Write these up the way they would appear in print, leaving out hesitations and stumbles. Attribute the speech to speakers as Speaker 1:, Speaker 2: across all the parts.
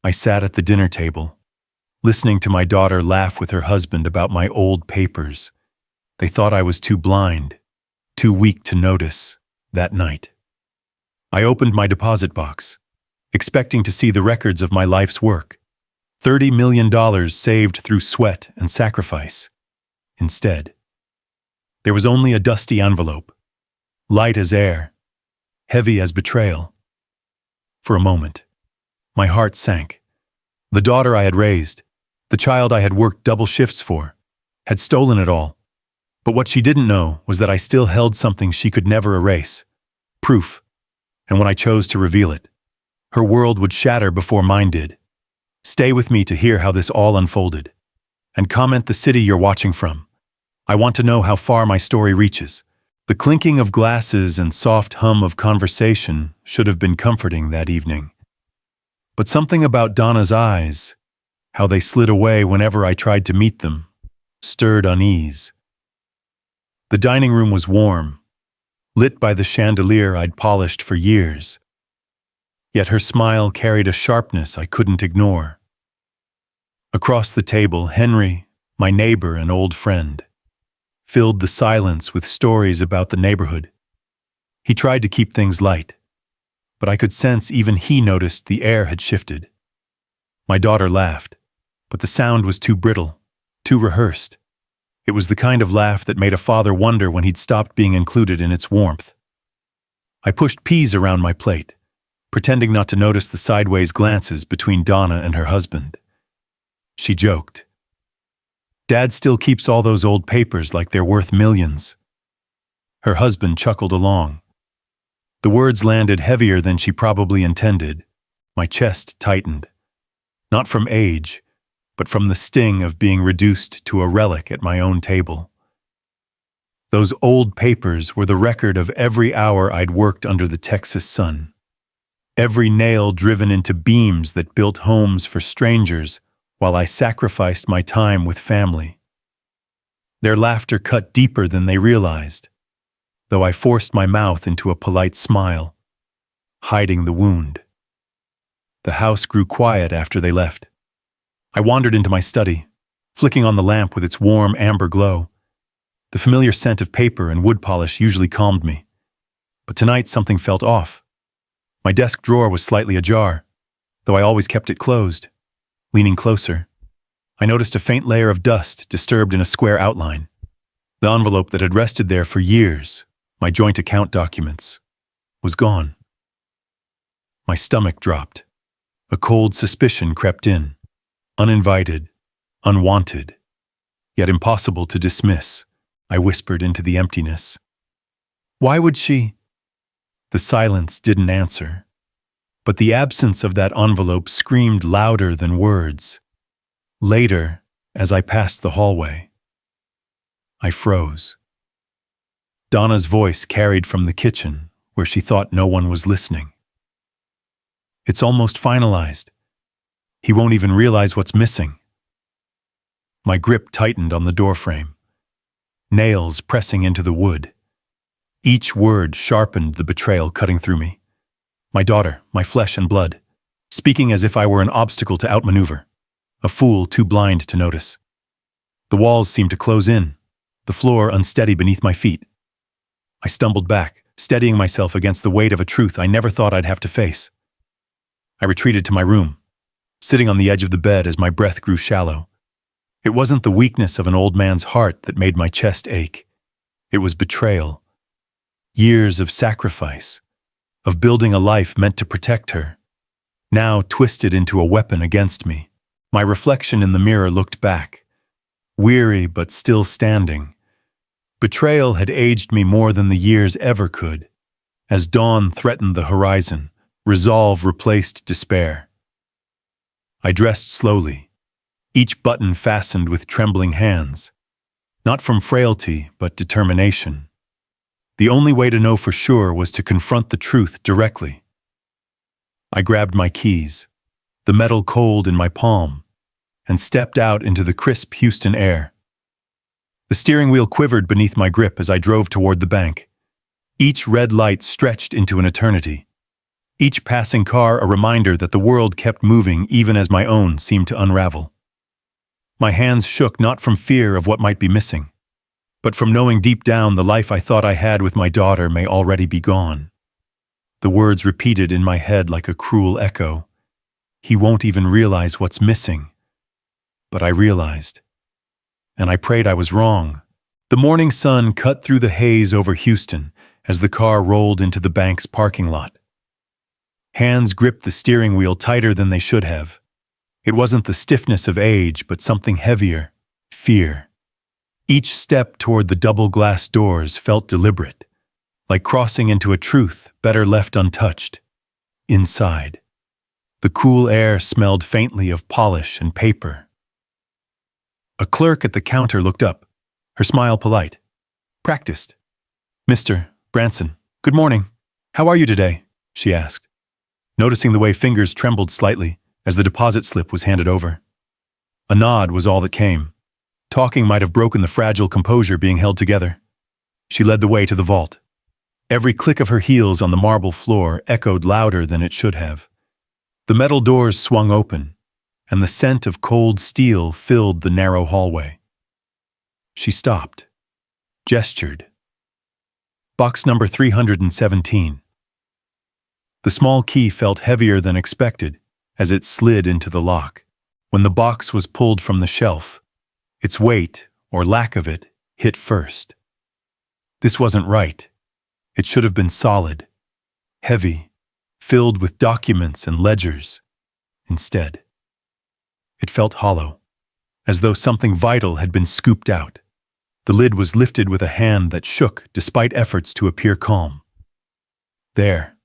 Speaker 1: I sat at the dinner table, listening to my daughter laugh with her husband about my old papers. They thought I was too blind, too weak to notice, that night. I opened my deposit box, expecting to see the records of my life's work. $30 million saved through sweat and sacrifice. Instead, there was only a dusty envelope, light as air, heavy as betrayal. For a moment, my heart sank. The daughter I had raised, the child I had worked double shifts for, had stolen it all. But what she didn't know was that I still held something she could never erase. Proof. And when I chose to reveal it, her world would shatter before mine did. Stay with me to hear how this all unfolded. And comment the city you're watching from. I want to know how far my story reaches. The clinking of glasses and soft hum of conversation should have been comforting that evening. But something about Donna's eyes, how they slid away whenever I tried to meet them, stirred unease. The dining room was warm, lit by the chandelier I'd polished for years. Yet her smile carried a sharpness I couldn't ignore. Across the table, Henry, my neighbor and old friend, filled the silence with stories about the neighborhood. He tried to keep things light, but I could sense even he noticed the air had shifted. My daughter laughed, but the sound was too brittle, too rehearsed. It was the kind of laugh that made a father wonder when he'd stopped being included in its warmth. I pushed peas around my plate, pretending not to notice the sideways glances between Donna and her husband. She joked. Dad still keeps all those old papers like they're worth millions. Her husband chuckled along. The words landed heavier than she probably intended. My chest tightened. Not from age, but from the sting of being reduced to a relic at my own table. Those old papers were the record of every hour I'd worked under the Texas sun. Every nail driven into beams that built homes for strangers while I sacrificed my time with family. Their laughter cut deeper than they realized, though I forced my mouth into a polite smile, hiding the wound. The house grew quiet after they left. I wandered into my study, flicking on the lamp with its warm amber glow. The familiar scent of paper and wood polish usually calmed me, but tonight something felt off. My desk drawer was slightly ajar, though I always kept it closed. Leaning closer, I noticed a faint layer of dust disturbed in a square outline. The envelope that had rested there for years, my joint account documents, was gone. My stomach dropped. A cold suspicion crept in, uninvited, unwanted, yet impossible to dismiss. I whispered into the emptiness. Why would she? The silence didn't answer, but the absence of that envelope screamed louder than words. Later, as I passed the hallway, I froze. Donna's voice carried from the kitchen, where she thought no one was listening. It's almost finalized. He won't even realize what's missing. My grip tightened on the doorframe, nails pressing into the wood. Each word sharpened the betrayal cutting through me. My daughter, my flesh and blood, speaking as if I were an obstacle to outmaneuver, a fool too blind to notice. The walls seemed to close in, the floor unsteady beneath my feet. I stumbled back, steadying myself against the weight of a truth I never thought I'd have to face. I retreated to my room, sitting on the edge of the bed as my breath grew shallow. It wasn't the weakness of an old man's heart that made my chest ache. It was betrayal. Years of sacrifice, of building a life meant to protect her, now twisted into a weapon against me. My reflection in the mirror looked back, weary but still standing. Betrayal had aged me more than the years ever could. As dawn threatened the horizon, resolve replaced despair. I dressed slowly, each button fastened with trembling hands, not from frailty but determination. The only way to know for sure was to confront the truth directly. I grabbed my keys, the metal cold in my palm, and stepped out into the crisp Houston air. The steering wheel quivered beneath my grip as I drove toward the bank. Each red light stretched into an eternity. Each passing car a reminder that the world kept moving even as my own seemed to unravel. My hands shook not from fear of what might be missing, but from knowing deep down the life I thought I had with my daughter may already be gone. The words repeated in my head like a cruel echo. He won't even realize what's missing. But I realized, and I prayed I was wrong. The morning sun cut through the haze over Houston as the car rolled into the bank's parking lot. Hands gripped the steering wheel tighter than they should have. It wasn't the stiffness of age, but something heavier, fear. Each step toward the double glass doors felt deliberate, like crossing into a truth better left untouched. Inside, the cool air smelled faintly of polish and paper. A clerk at the counter looked up, her smile polite. "Practiced." "Mr. Branson, good morning. How are you today?" she asked, noticing the way fingers trembled slightly as the deposit slip was handed over. A nod was all that came. Talking might have broken the fragile composure being held together. She led the way to the vault. Every click of her heels on the marble floor echoed louder than it should have. The metal doors swung open, and the scent of cold steel filled the narrow hallway. She stopped, gestured. "Box number 317. The small key felt heavier than expected as it slid into the lock. When the box was pulled from the shelf, its weight, or lack of it, hit first. This wasn't right. It should have been solid, heavy, filled with documents and ledgers. Instead, it felt hollow, as though something vital had been scooped out. The lid was lifted with a hand that shook despite efforts to appear calm. There,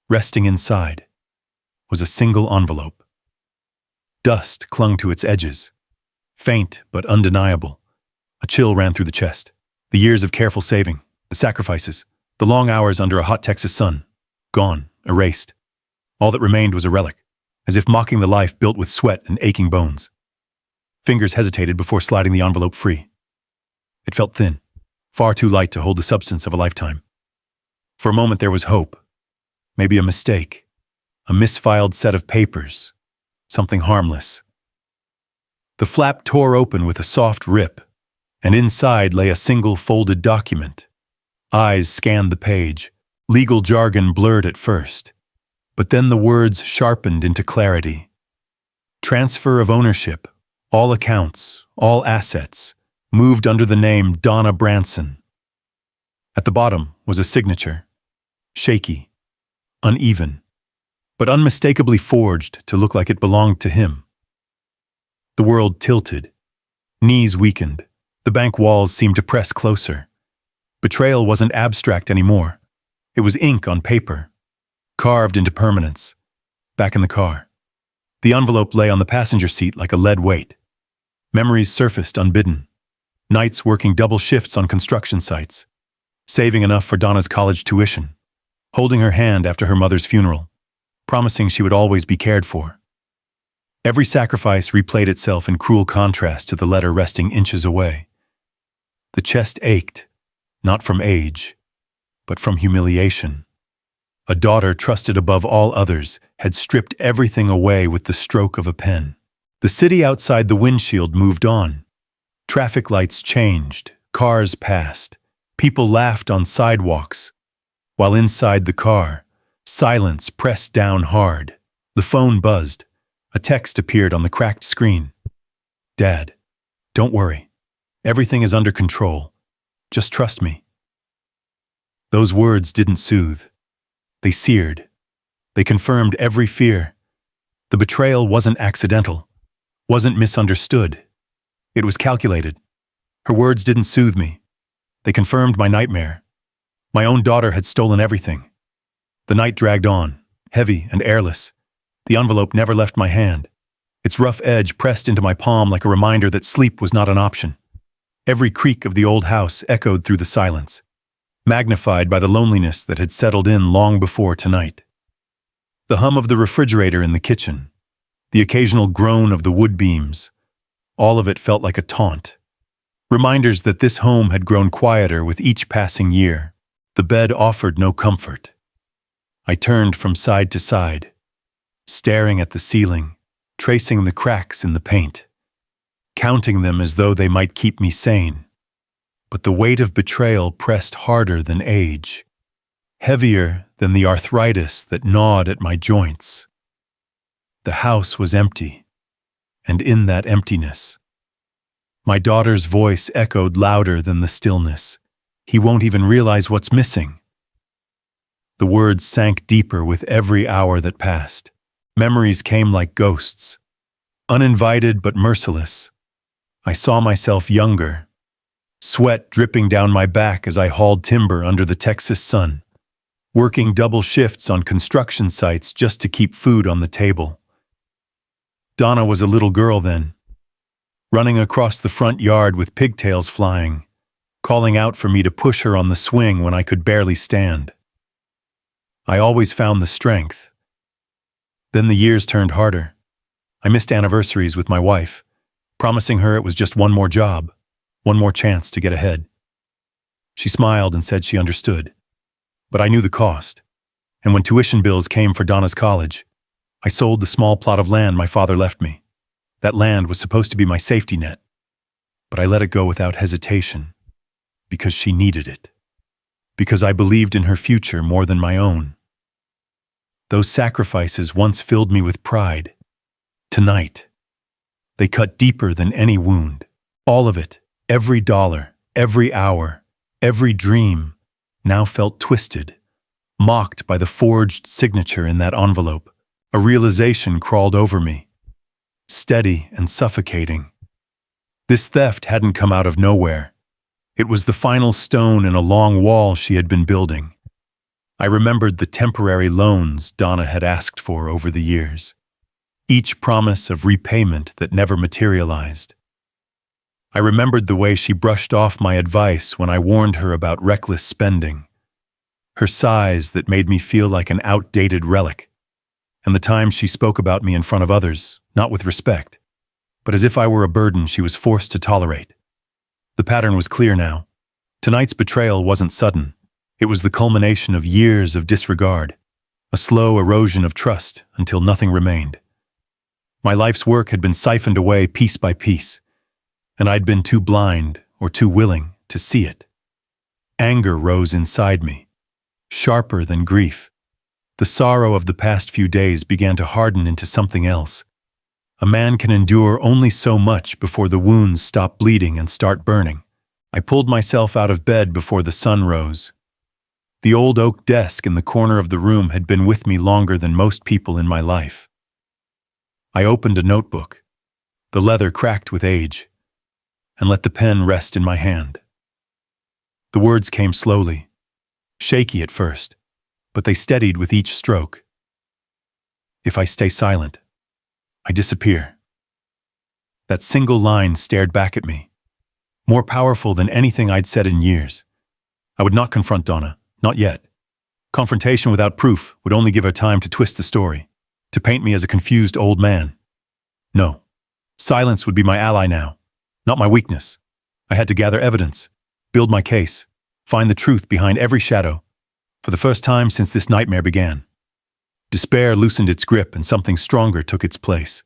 Speaker 1: resting inside, was a single envelope. Dust clung to its edges, faint but undeniable. A chill ran through the chest. The years of careful saving, the sacrifices, the long hours under a hot Texas sun, gone, erased. All that remained was a relic, as if mocking the life built with sweat and aching bones. Fingers hesitated before sliding the envelope free. It felt thin, far too light to hold the substance of a lifetime. For a moment there was hope. Maybe a mistake. A misfiled set of papers. Something harmless. The flap tore open with a soft rip, and inside lay a single folded document. Eyes scanned the page. Legal jargon blurred at first, but then the words sharpened into clarity. Transfer of ownership, all accounts, all assets, moved under the name Donna Branson. At the bottom was a signature, shaky, uneven, but unmistakably forged to look like it belonged to him. The world tilted. Knees weakened. The bank walls seemed to press closer. Betrayal wasn't abstract anymore. It was ink on paper, carved into permanence. Back in the car, the envelope lay on the passenger seat like a lead weight. Memories surfaced unbidden. Nights working double shifts on construction sites, saving enough for Donna's college tuition, holding her hand after her mother's funeral, promising she would always be cared for. Every sacrifice replayed itself in cruel contrast to the letter resting inches away. The chest ached, not from age, but from humiliation. A daughter trusted above all others had stripped everything away with the stroke of a pen. The city outside the windshield moved on. Traffic lights changed, cars passed, people laughed on sidewalks, while inside the car, silence pressed down hard. The phone buzzed. A text appeared on the cracked screen. "Dad, don't worry. Everything is under control. Just trust me." Those words didn't soothe. They seared. They confirmed every fear. The betrayal wasn't accidental, wasn't misunderstood. It was calculated. Her words didn't soothe me. They confirmed my nightmare. My own daughter had stolen everything. The night dragged on, heavy and airless. The envelope never left my hand. Its rough edge pressed into my palm like a reminder that sleep was not an option. Every creak of the old house echoed through the silence, magnified by the loneliness that had settled in long before tonight. The hum of the refrigerator in the kitchen, the occasional groan of the wood beams, all of it felt like a taunt. Reminders that this home had grown quieter with each passing year. The bed offered no comfort. I turned from side to side, staring at the ceiling, tracing the cracks in the paint, counting them as though they might keep me sane. But the weight of betrayal pressed harder than age, heavier than the arthritis that gnawed at my joints. The house was empty, and in that emptiness, my daughter's voice echoed louder than the stillness. He won't even realize what's missing. The words sank deeper with every hour that passed. Memories came like ghosts, uninvited but merciless. I saw myself younger, sweat dripping down my back as I hauled timber under the Texas sun, working double shifts on construction sites just to keep food on the table. Donna was a little girl then, running across the front yard with pigtails flying, calling out for me to push her on the swing when I could barely stand. I always found the strength. Then the years turned harder. I missed anniversaries with my wife, promising her it was just one more job, one more chance to get ahead. She smiled and said she understood, but I knew the cost. And when tuition bills came for Donna's college, I sold the small plot of land my father left me. That land was supposed to be my safety net, but I let it go without hesitation, because she needed it, because I believed in her future more than my own. Those sacrifices once filled me with pride. Tonight, they cut deeper than any wound. All of it, every dollar, every hour, every dream, now felt twisted, mocked by the forged signature in that envelope. A realization crawled over me, steady and suffocating. This theft hadn't come out of nowhere. It was the final stone in a long wall she had been building. I remembered the temporary loans Donna had asked for over the years, each promise of repayment that never materialized. I remembered the way she brushed off my advice when I warned her about reckless spending, her sighs that made me feel like an outdated relic, and the times she spoke about me in front of others, not with respect, but as if I were a burden she was forced to tolerate. The pattern was clear now. Tonight's betrayal wasn't sudden. It was the culmination of years of disregard, a slow erosion of trust until nothing remained. My life's work had been siphoned away piece by piece, and I'd been too blind or too willing to see it. Anger rose inside me, sharper than grief. The sorrow of the past few days began to harden into something else. A man can endure only so much before the wounds stop bleeding and start burning. I pulled myself out of bed before the sun rose. The old oak desk in the corner of the room had been with me longer than most people in my life. I opened a notebook, the leather cracked with age, and let the pen rest in my hand. The words came slowly, shaky at first, but they steadied with each stroke. If I stay silent, I disappear. That single line stared back at me, more powerful than anything I'd said in years. I would not confront Donna, not yet. Confrontation without proof would only give her time to twist the story, to paint me as a confused old man. No, silence would be my ally now, not my weakness. I had to gather evidence, build my case, find the truth behind every shadow. For the first time since this nightmare began, despair loosened its grip and something stronger took its place.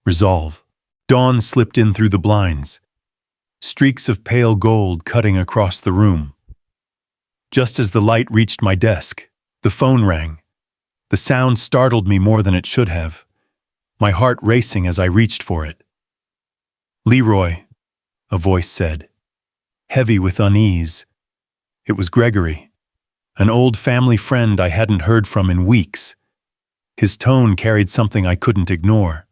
Speaker 1: Resolve. Dawn slipped in through the blinds, streaks of pale gold cutting across the room. Just as the light reached my desk, the phone rang. The sound startled me more than it should have, my heart racing as I reached for it. "Leroy," a voice said, heavy with unease. It was Gregory, an old family friend I hadn't heard from in weeks. His tone carried something I couldn't ignore,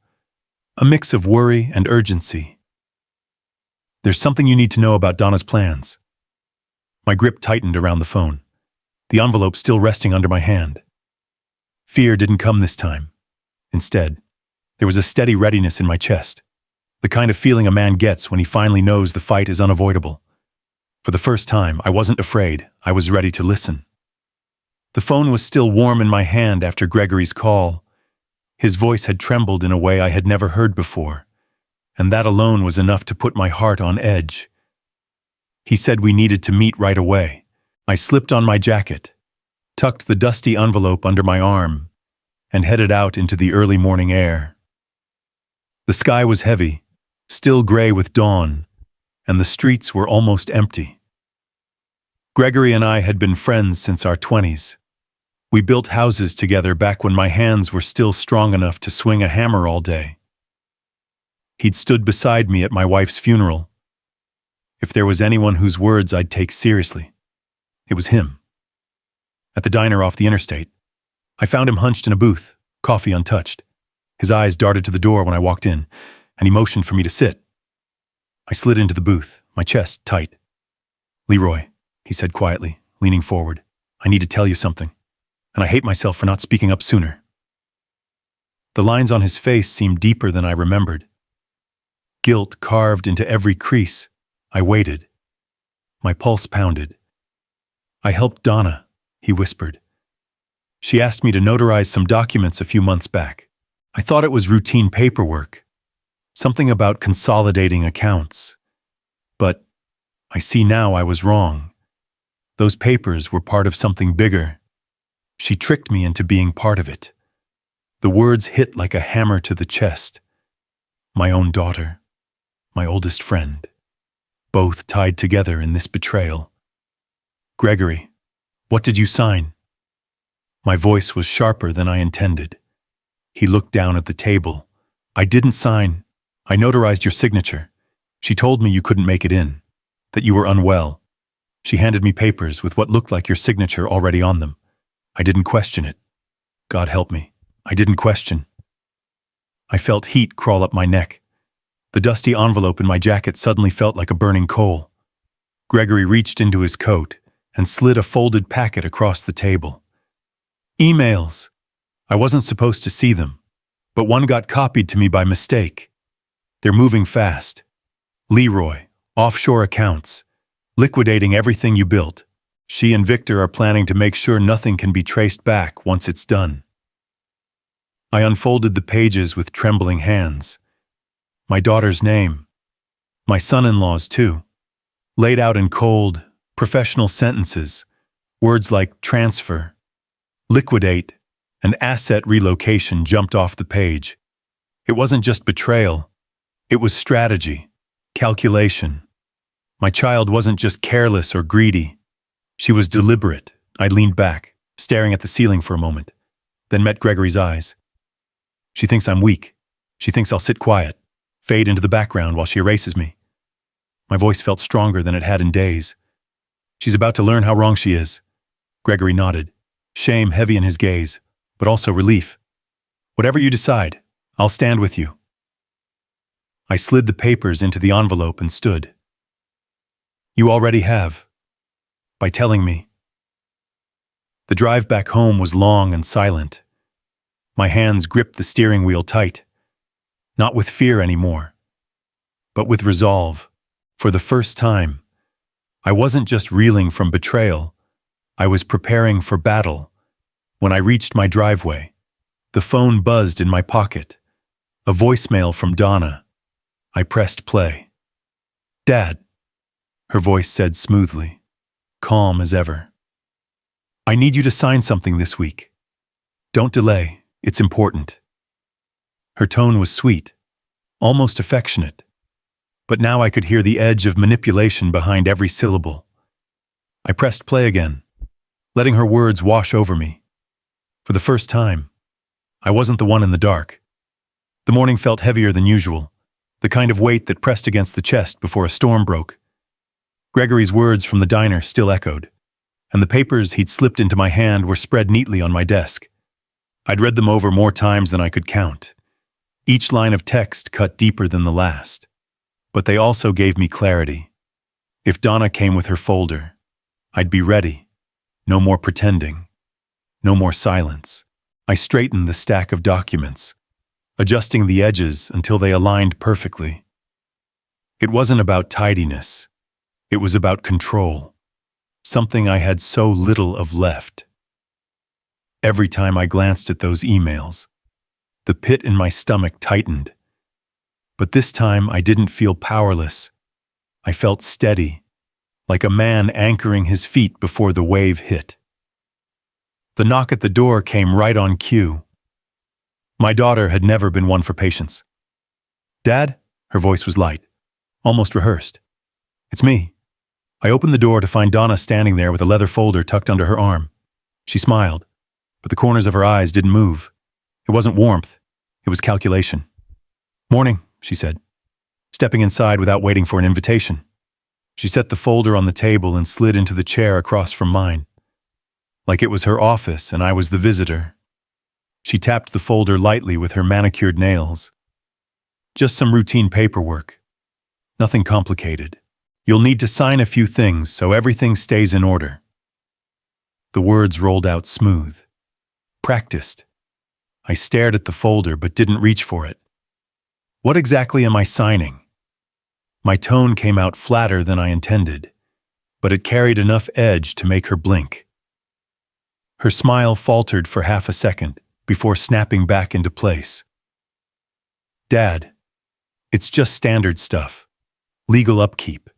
Speaker 1: a mix of worry and urgency. "There's something you need to know about Donna's plans." My grip tightened around the phone, the envelope still resting under my hand. Fear didn't come this time. Instead, there was a steady readiness in my chest, the kind of feeling a man gets when he finally knows the fight is unavoidable. For the first time, I wasn't afraid. I was ready to listen. The phone was still warm in my hand after Gregory's call. His voice had trembled in a way I had never heard before, and that alone was enough to put my heart on edge. He said we needed to meet right away. I slipped on my jacket, tucked the dusty envelope under my arm, and headed out into the early morning air. The sky was heavy, still gray with dawn, and the streets were almost empty. Gregory and I had been friends since our 20s. We built houses together back when my hands were still strong enough to swing a hammer all day. He'd stood beside me at my wife's funeral. If there was anyone whose words I'd take seriously, it was him. At the diner off the interstate, I found him hunched in a booth, coffee untouched. His eyes darted to the door when I walked in, and he motioned for me to sit. I slid into the booth, my chest tight. "Leroy," he said quietly, leaning forward, "I need to tell you something, and I hate myself for not speaking up sooner." The lines on his face seemed deeper than I remembered. Guilt carved into every crease. I waited. My pulse pounded. "I helped Donna," he whispered. "She asked me to notarize some documents a few months back. I thought it was routine paperwork, something about consolidating accounts. But I see now I was wrong. Those papers were part of something bigger. She tricked me into being part of it." The words hit like a hammer to the chest. My own daughter, my oldest friend, both tied together in this betrayal. "Gregory, what did you sign?" My voice was sharper than I intended. He looked down at the table. "I didn't sign. I notarized your signature. She told me you couldn't make it in, that you were unwell. She handed me papers with what looked like your signature already on them. I didn't question it. God help me, I didn't question." I felt heat crawl up my neck. The dusty envelope in my jacket suddenly felt like a burning coal. Gregory reached into his coat and slid a folded packet across the table. "Emails. I wasn't supposed to see them, but one got copied to me by mistake. They're moving fast. Leroy, offshore accounts, liquidating everything you built. She and Victor are planning to make sure nothing can be traced back once it's done." I unfolded the pages with trembling hands. My daughter's name, my son-in-law's too, laid out in cold, professional sentences, words like transfer, liquidate, and asset relocation jumped off the page. It wasn't just betrayal, it was strategy, calculation. My child wasn't just careless or greedy. She was deliberate. I leaned back, staring at the ceiling for a moment, then met Gregory's eyes. "She thinks I'm weak. She thinks I'll sit quiet, fade into the background while she erases me." My voice felt stronger than it had in days. "She's about to learn how wrong she is." Gregory nodded, shame heavy in his gaze, but also relief. "Whatever you decide, I'll stand with you." I slid the papers into the envelope and stood. "You already have, by telling me." The drive back home was long and silent. My hands gripped the steering wheel tight, not with fear anymore, but with resolve. For the first time, I wasn't just reeling from betrayal, I was preparing for battle. When I reached my driveway, the phone buzzed in my pocket. A voicemail from Donna. I pressed play. "Dad," her voice said smoothly, calm as ever. "I need you to sign something this week. Don't delay, it's important." Her tone was sweet, almost affectionate, but now I could hear the edge of manipulation behind every syllable. I pressed play again, letting her words wash over me. For the first time, I wasn't the one in the dark. The morning felt heavier than usual, the kind of weight that pressed against the chest before a storm broke. Gregory's words from the diner still echoed, and the papers he'd slipped into my hand were spread neatly on my desk. I'd read them over more times than I could count. Each line of text cut deeper than the last. But they also gave me clarity. If Donna came with her folder, I'd be ready. No more pretending. No more silence. I straightened the stack of documents, adjusting the edges until they aligned perfectly. It wasn't about tidiness. It was about control, something I had so little of left. Every time I glanced at those emails, the pit in my stomach tightened. But this time I didn't feel powerless. I felt steady, like a man anchoring his feet before the wave hit. The knock at the door came right on cue. My daughter had never been one for patience. "Dad?" Her voice was light, almost rehearsed. "It's me." I opened the door to find Donna standing there with a leather folder tucked under her arm. She smiled, but the corners of her eyes didn't move. It wasn't warmth, it was calculation. "Morning," she said, stepping inside without waiting for an invitation. She set the folder on the table and slid into the chair across from mine. Like it was her office and I was the visitor. She tapped the folder lightly with her manicured nails. "Just some routine paperwork. Nothing complicated. You'll need to sign a few things so everything stays in order." The words rolled out smooth. Practiced. I stared at the folder but didn't reach for it. "What exactly am I signing?" My tone came out flatter than I intended, but it carried enough edge to make her blink. Her smile faltered for half a second before snapping back into place. "Dad, it's just standard stuff. Legal upkeep.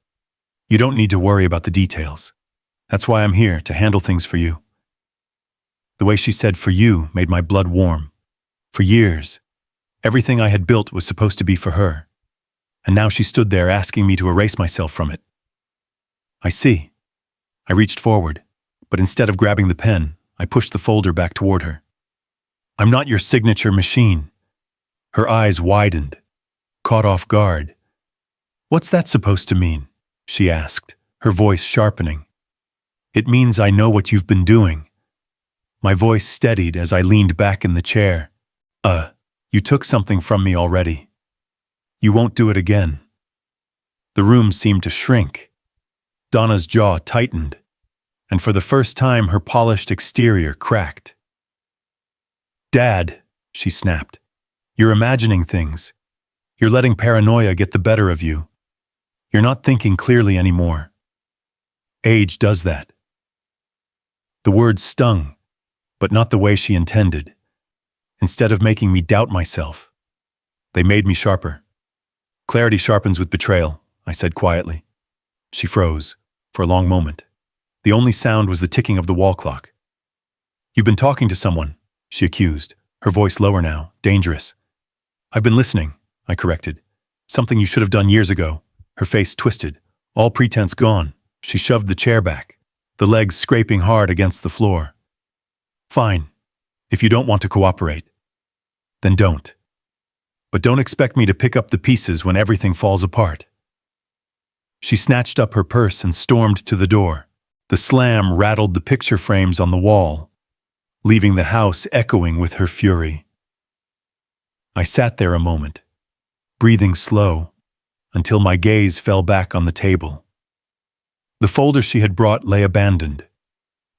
Speaker 1: You don't need to worry about the details. That's why I'm here, to handle things for you." The way she said "for you" made my blood warm. For years, everything I had built was supposed to be for her. And now she stood there asking me to erase myself from it. "I see." I reached forward, but instead of grabbing the pen, I pushed the folder back toward her. "I'm not your signature machine." Her eyes widened, caught off guard. "What's that supposed to mean?" she asked, her voice sharpening. "It means I know what you've been doing." My voice steadied as I leaned back in the chair. You took something from me already. You won't do it again." The room seemed to shrink. Donna's jaw tightened, and for the first time her polished exterior cracked. "Dad," she snapped, "you're imagining things. You're letting paranoia get the better of you. You're not thinking clearly anymore. Age does that." The words stung, but not the way she intended. Instead of making me doubt myself, they made me sharper. "Clarity sharpens with betrayal," I said quietly. She froze, for a long moment. The only sound was the ticking of the wall clock. "You've been talking to someone," she accused, her voice lower now, dangerous. "I've been listening," I corrected. "Something you should have done years ago." Her face twisted, all pretense gone. She shoved the chair back, the legs scraping hard against the floor. "Fine. If you don't want to cooperate, then don't. But don't expect me to pick up the pieces when everything falls apart." She snatched up her purse and stormed to the door. The slam rattled the picture frames on the wall, leaving the house echoing with her fury. I sat there a moment, breathing slow, until my gaze fell back on the table. The folder she had brought lay abandoned,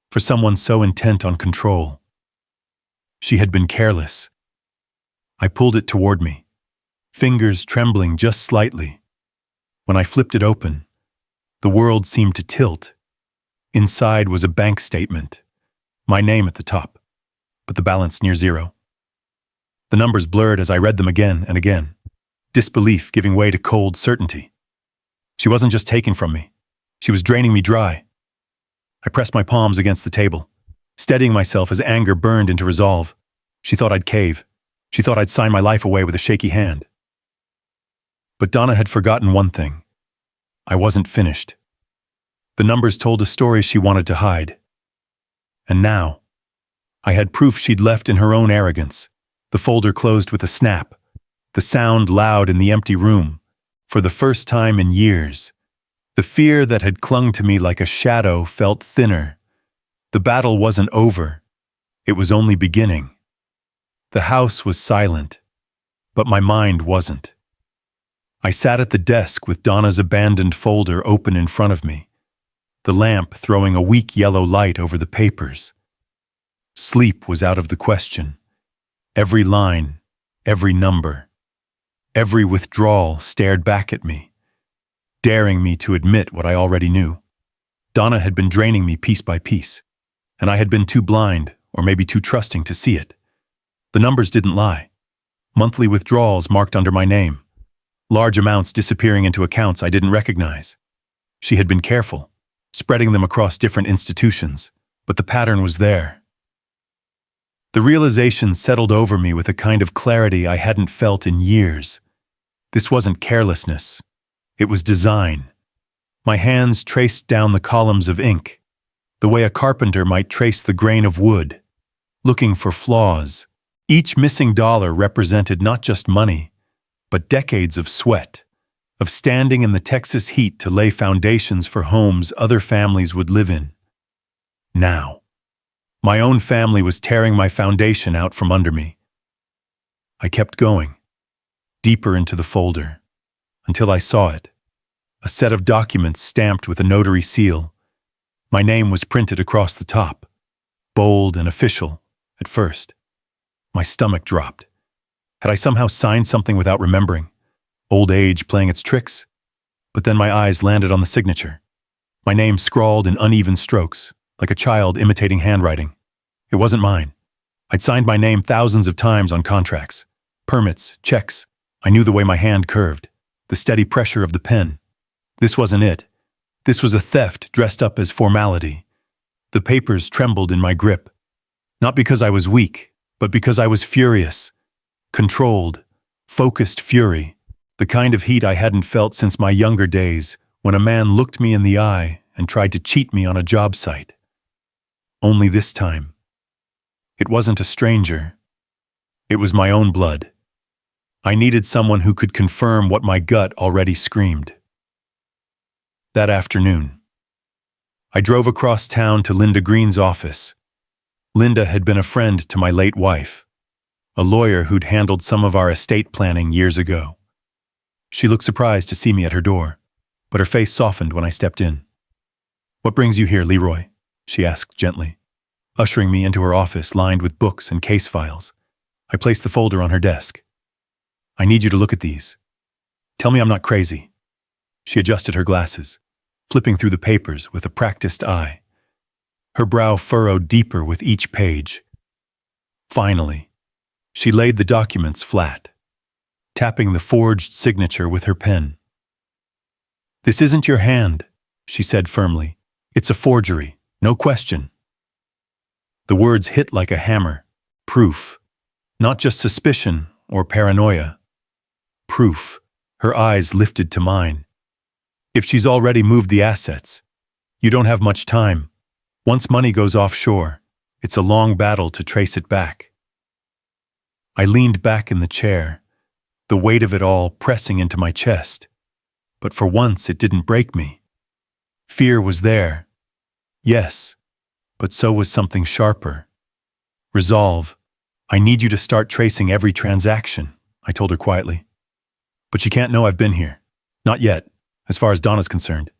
Speaker 1: for someone so intent on control. She had been careless. I pulled it toward me, fingers trembling just slightly. When I flipped it open, the world seemed to tilt. Inside was a bank statement, my name at the top, but the balance near zero. The numbers blurred as I read them again and again, disbelief giving way to cold certainty. She wasn't just taking from me, she was draining me dry. I pressed my palms against the table, steadying myself as anger burned into resolve. She thought I'd cave. She thought I'd sign my life away with a shaky hand. But Donna had forgotten one thing. I wasn't finished. The numbers told a story she wanted to hide. And now, I had proof she'd left in her own arrogance. The folder closed with a snap, the sound loud in the empty room. For the first time in years, the fear that had clung to me like a shadow felt thinner. The battle wasn't over. It was only beginning. The house was silent, but my mind wasn't. I sat at the desk with Donna's abandoned folder open in front of me, the lamp throwing a weak yellow light over the papers. Sleep was out of the question. Every line, every number, every withdrawal stared back at me, daring me to admit what I already knew. Donna had been draining me piece by piece, and I had been too blind, or maybe too trusting, to see it. The numbers didn't lie. Monthly withdrawals marked under my name, large amounts disappearing into accounts I didn't recognize. She had been careful, spreading them across different institutions, but the pattern was there. The realization settled over me with a kind of clarity I hadn't felt in years. This wasn't carelessness. It was design. My hands traced down the columns of ink, the way a carpenter might trace the grain of wood, looking for flaws. Each missing dollar represented not just money, but decades of sweat, of standing in the Texas heat to lay foundations for homes other families would live in. Now, my own family was tearing my foundation out from under me. I kept going, deeper into the folder, until I saw it, a set of documents stamped with a notary seal. My name was printed across the top, bold and official, at first. My stomach dropped. Had I somehow signed something without remembering? Old age playing its tricks? But then my eyes landed on the signature. My name scrawled in uneven strokes, like a child imitating handwriting. It wasn't mine. I'd signed my name thousands of times on contracts, permits, checks. I knew the way my hand curved, the steady pressure of the pen. This wasn't it. This was a theft dressed up as formality. The papers trembled in my grip, not because I was weak, but because I was furious. Controlled, focused fury, the kind of heat I hadn't felt since my younger days, when a man looked me in the eye and tried to cheat me on a job site. Only this time, it wasn't a stranger. It was my own blood. I needed someone who could confirm what my gut already screamed. That afternoon, I drove across town to Linda Green's office. Linda had been a friend to my late wife, a lawyer who'd handled some of our estate planning years ago. She looked surprised to see me at her door, but her face softened when I stepped in. "What brings you here, Leroy?" she asked gently, ushering me into her office lined with books and case files. I placed the folder on her desk. "I need you to look at these. Tell me I'm not crazy." She adjusted her glasses, flipping through the papers with a practiced eye. Her brow furrowed deeper with each page. Finally, she laid the documents flat, tapping the forged signature with her pen. "This isn't your hand," she said firmly. "It's a forgery, no question." The words hit like a hammer. Proof. Not just suspicion or paranoia. Proof. Her eyes lifted to mine. "If she's already moved the assets, you don't have much time. Once money goes offshore, it's a long battle to trace it back." I leaned back in the chair, the weight of it all pressing into my chest. But for once it didn't break me. Fear was there. Yes, but so was something sharper. Resolve. "I need you to start tracing every transaction," I told her quietly. "But she can't know I've been here. Not yet, as far as Donna's concerned.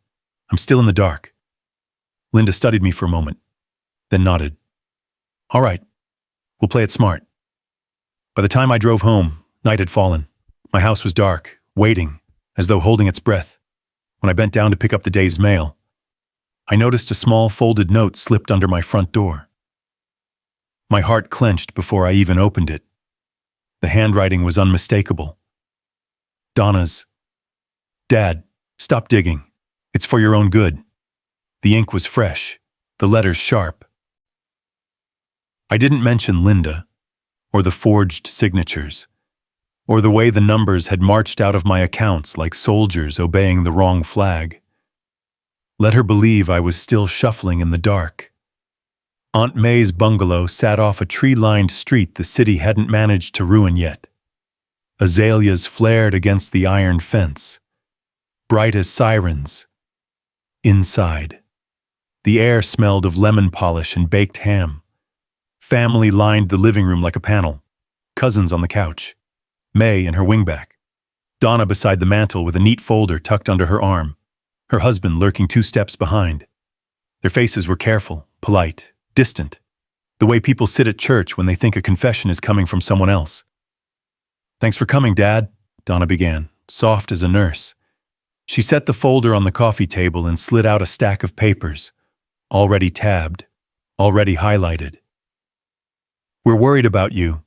Speaker 1: I'm still in the dark." Linda studied me for a moment, then nodded. "All right, we'll play it smart." By the time I drove home, night had fallen. My house was dark, waiting, as though holding its breath. When I bent down to pick up the day's mail, I noticed a small folded note slipped under my front door. My heart clenched before I even opened it. The handwriting was unmistakable. Donna's. "Dad, stop digging. It's for your own good." The ink was fresh, the letters sharp. I didn't mention Linda, or the forged signatures, or the way the numbers had marched out of my accounts like soldiers obeying the wrong flag. Let her believe I was still shuffling in the dark. Aunt May's bungalow sat off a tree-lined street the city hadn't managed to ruin yet. Azaleas flared against the iron fence, bright as sirens. Inside, the air smelled of lemon polish and baked ham. Family lined the living room like a panel. Cousins on the couch. May in her wingback. Donna beside the mantel with a neat folder tucked under her arm. Her husband lurking 2 steps behind. Their faces were careful, polite, distant. The way people sit at church when they think a confession is coming from someone else. "Thanks for coming, Dad," Donna began, soft as a nurse. She set the folder on the coffee table and slid out a stack of papers, already tabbed, already highlighted. "We're worried about you.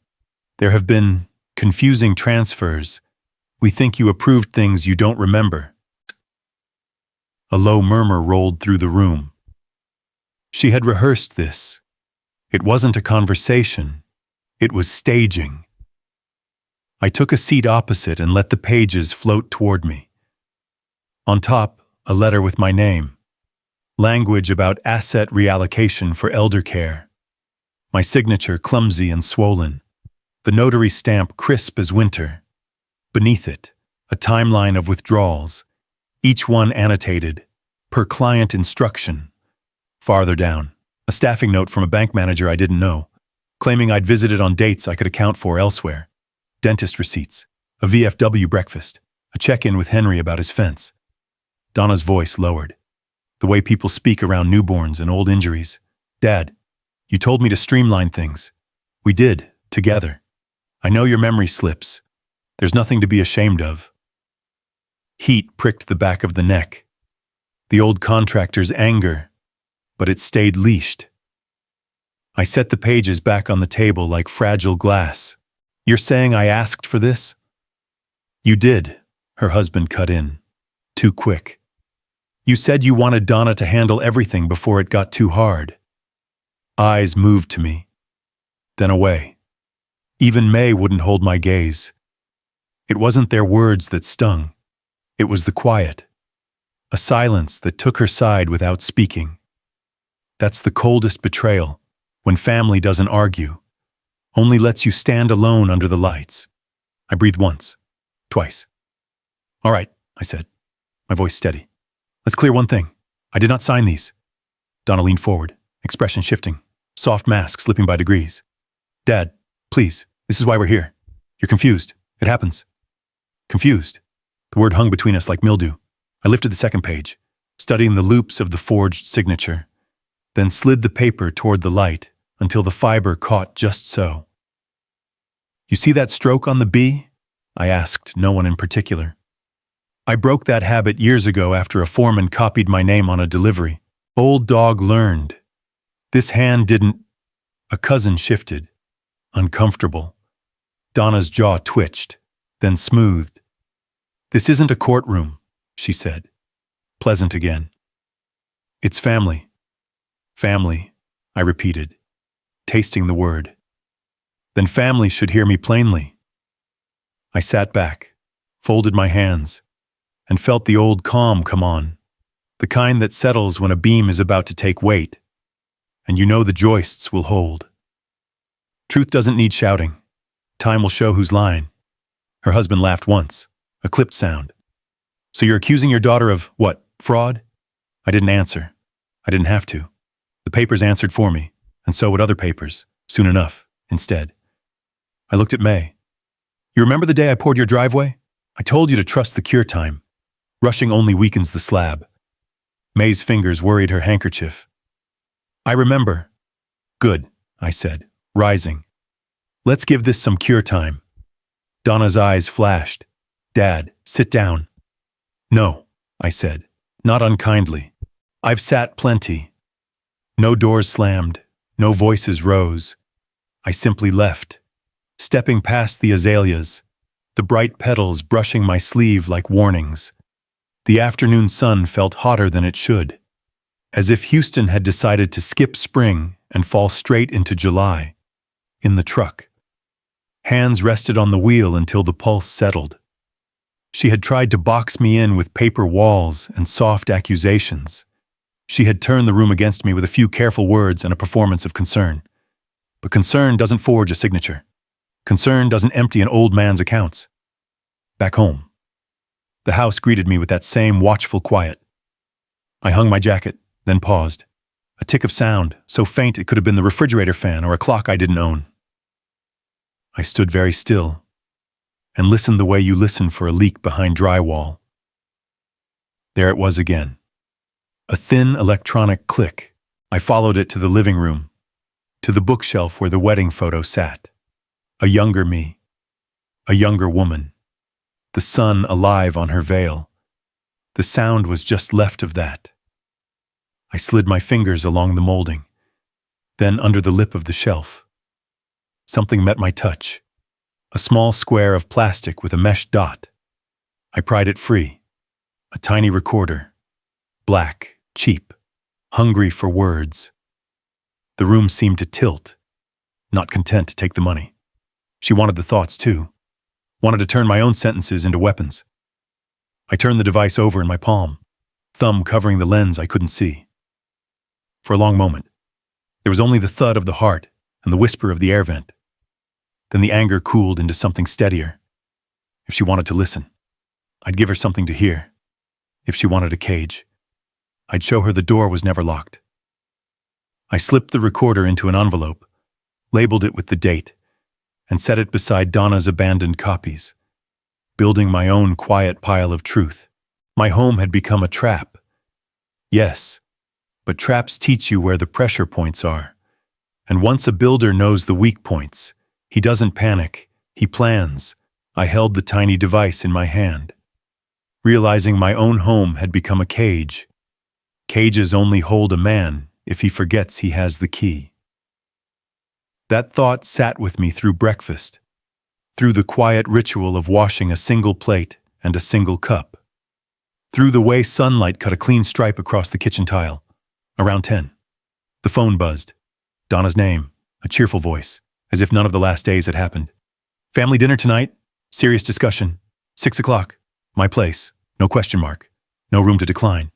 Speaker 1: There have been confusing transfers. We think you approved things you don't remember." A low murmur rolled through the room. She had rehearsed this. It wasn't a conversation. It was staging. I took a seat opposite and let the pages float toward me. On top, a letter with my name. Language about asset reallocation for elder care. My signature clumsy and swollen. The notary stamp crisp as winter. Beneath it, a timeline of withdrawals, each one annotated, per client instruction. Farther down, a staffing note from a bank manager I didn't know, claiming I'd visited on dates I could account for elsewhere. Dentist receipts, a VFW breakfast, a check-in with Henry about his fence. Donna's voice lowered. The way people speak around newborns and old injuries. Dad, you told me to streamline things. We did, together. I know your memory slips. There's nothing to be ashamed of. Heat pricked the back of the neck. The old contractor's anger, but it stayed leashed. I set the pages back on the table like fragile glass. You're saying I asked for this? You did, her husband cut in. Too quick. You said you wanted Donna to handle everything before it got too hard. Eyes moved to me, then away. Even May wouldn't hold my gaze. It wasn't their words that stung. It was the quiet. A silence that took her side without speaking. That's the coldest betrayal, when family doesn't argue, only lets you stand alone under the lights. I breathed once, twice. All right, I said, my voice steady. Let's clear one thing. I did not sign these. Donna leaned forward, expression shifting, soft mask slipping by degrees. Dad, please, this is why we're here. You're confused. It happens. Confused. The word hung between us like mildew. I lifted the second page, studying the loops of the forged signature, then slid the paper toward the light until the fiber caught just so. You see that stroke on the B? I asked no one in particular. I broke that habit years ago after a foreman copied my name on a delivery. Old dog learned. This hand didn't. A cousin shifted. Uncomfortable. Donna's jaw twitched, then smoothed. This isn't a courtroom, she said. Pleasant again. It's family. Family, I repeated, tasting the word. Then family should hear me plainly. I sat back, folded my hands, and felt the old calm come on, the kind that settles when a beam is about to take weight, and you know the joists will hold. Truth doesn't need shouting. Time will show who's lying. Her husband laughed once, a clipped sound. So you're accusing your daughter of, what, fraud? I didn't answer. I didn't have to. The papers answered for me, and so would other papers, soon enough, instead. I looked at May. You remember the day I poured your driveway? I told you to trust the cure time. Rushing only weakens the slab. May's fingers worried her handkerchief. I remember. Good, I said, rising. Let's give this some cure time. Donna's eyes flashed. Dad, sit down. No, I said, not unkindly. I've sat plenty. No doors slammed, no voices rose. I simply left, stepping past the azaleas, the bright petals brushing my sleeve like warnings. The afternoon sun felt hotter than it should, as if Houston had decided to skip spring and fall straight into July. In the truck. Hands rested on the wheel until the pulse settled. She had tried to box me in with paper walls and soft accusations. She had turned the room against me with a few careful words and a performance of concern. But concern doesn't forge a signature. Concern doesn't empty an old man's accounts. Back home. The house greeted me with that same watchful quiet. I hung my jacket, then paused. A tick of sound, so faint it could have been the refrigerator fan or a clock I didn't own. I stood very still and listened the way you listen for a leak behind drywall. There it was again. A thin electronic click. I followed it to the living room, to the bookshelf where the wedding photo sat. A younger me. A younger woman. The sun alive on her veil. The sound was just left of that. I slid my fingers along the molding, then under the lip of the shelf. Something met my touch. A small square of plastic with a mesh dot. I pried it free. A tiny recorder. Black, cheap, hungry for words. The room seemed to tilt, not content to take the money. She wanted the thoughts too, wanted to turn my own sentences into weapons. I turned the device over in my palm, thumb covering the lens I couldn't see. For a long moment, there was only the thud of the heart and the whisper of the air vent. Then the anger cooled into something steadier. If she wanted to listen, I'd give her something to hear. If she wanted a cage, I'd show her the door was never locked. I slipped the recorder into an envelope, labeled it with the date, and set it beside Donna's abandoned copies, building my own quiet pile of truth. My home had become a trap. Yes, but traps teach you where the pressure points are. And once a builder knows the weak points, he doesn't panic, he plans. I held the tiny device in my hand, realizing my own home had become a cage. Cages only hold a man if he forgets he has the key. That thought sat with me through breakfast, through the quiet ritual of washing a single plate and a single cup, through the way sunlight cut a clean stripe across the kitchen tile. Around 10, the phone buzzed. Donna's name, a cheerful voice, as if none of the last days had happened. Family dinner tonight, serious discussion, 6 o'clock, my place, no question mark, no room to decline.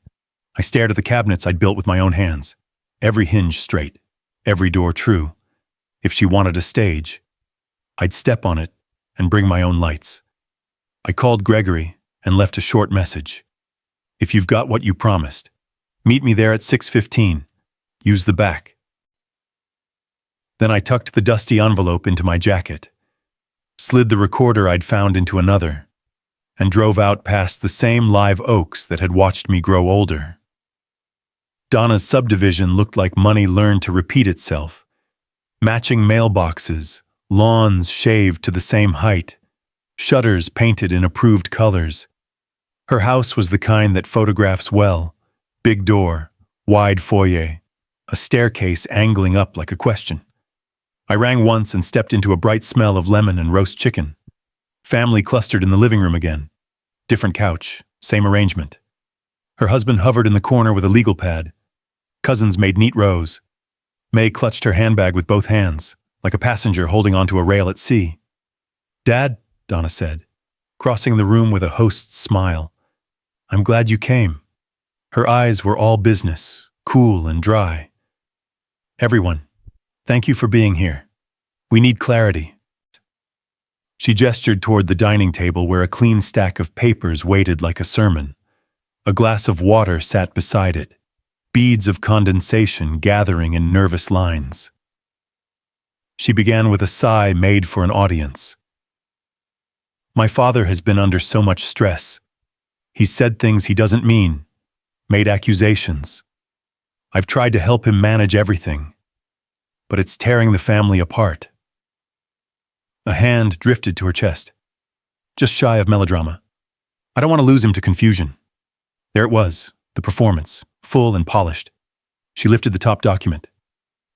Speaker 1: I stared at the cabinets I'd built with my own hands, every hinge straight, every door true. If she wanted a stage, I'd step on it and bring my own lights. I called Gregory and left a short message. If you've got what you promised, meet me there at 6:15. Use the back. Then I tucked the dusty envelope into my jacket, slid the recorder I'd found into another, and drove out past the same live oaks that had watched me grow older. Donna's subdivision looked like money learned to repeat itself. Matching mailboxes, lawns shaved to the same height, shutters painted in approved colors. Her house was the kind that photographs well. Big door, wide foyer, a staircase angling up like a question. I rang once and stepped into a bright smell of lemon and roast chicken. Family clustered in the living room again. Different couch, same arrangement. Her husband hovered in the corner with a legal pad. Cousins made neat rows. May clutched her handbag with both hands, like a passenger holding onto a rail at sea. "Dad," Donna said, crossing the room with a host's smile, "I'm glad you came." Her eyes were all business, cool and dry. "Everyone, thank you for being here. We need clarity." She gestured toward the dining table where a clean stack of papers waited like a sermon. A glass of water sat beside it, beads of condensation gathering in nervous lines. She began with a sigh made for an audience. "My father has been under so much stress. He's said things he doesn't mean, made accusations. I've tried to help him manage everything, but it's tearing the family apart." A hand drifted to her chest, just shy of melodrama. "I don't want to lose him to confusion." There it was, the performance, full and polished. She lifted the top document.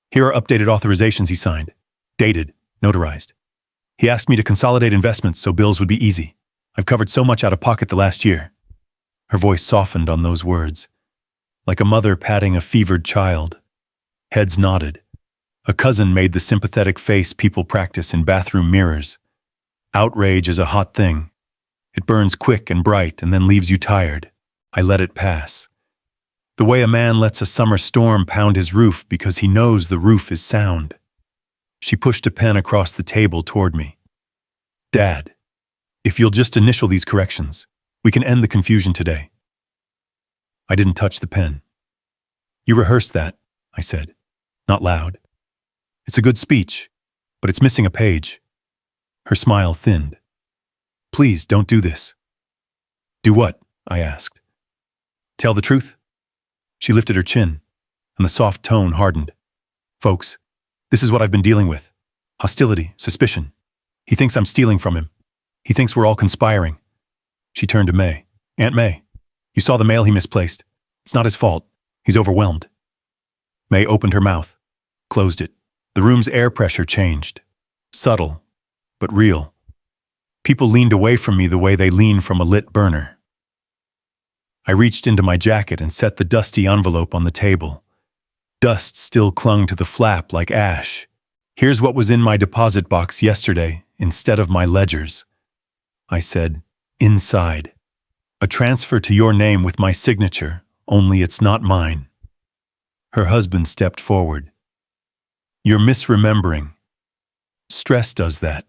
Speaker 1: "Here are updated authorizations he signed, dated, notarized. He asked me to consolidate investments so bills would be easy. I've covered so much out of pocket the last year." Her voice softened on those words, like a mother patting a fevered child. Heads nodded. A cousin made the sympathetic face people practice in bathroom mirrors. Outrage is a hot thing. It burns quick and bright and then leaves you tired. I let it pass. The way a man lets a summer storm pound his roof because he knows the roof is sound. She pushed a pen across the table toward me. "Dad, if you'll just initial these corrections, we can end the confusion today." I didn't touch the pen. "You rehearsed that," I said, not loud. "It's a good speech, but it's missing a page." Her smile thinned. "Please don't do this." "Do what?" I asked. "Tell the truth?" She lifted her chin, and the soft tone hardened. "Folks, this is what I've been dealing with. Hostility, suspicion. He thinks I'm stealing from him. He thinks we're all conspiring." She turned to May. "Aunt May, you saw the mail he misplaced. It's not his fault. He's overwhelmed." May opened her mouth, closed it. The room's air pressure changed. Subtle, but real. People leaned away from me the way they lean from a lit burner. I reached into my jacket and set the dusty envelope on the table. Dust still clung to the flap like ash. Here's what was in my deposit box yesterday instead of my ledgers. I said, inside. A transfer to your name with my signature, only it's not mine. Her husband stepped forward. You're misremembering. Stress does that.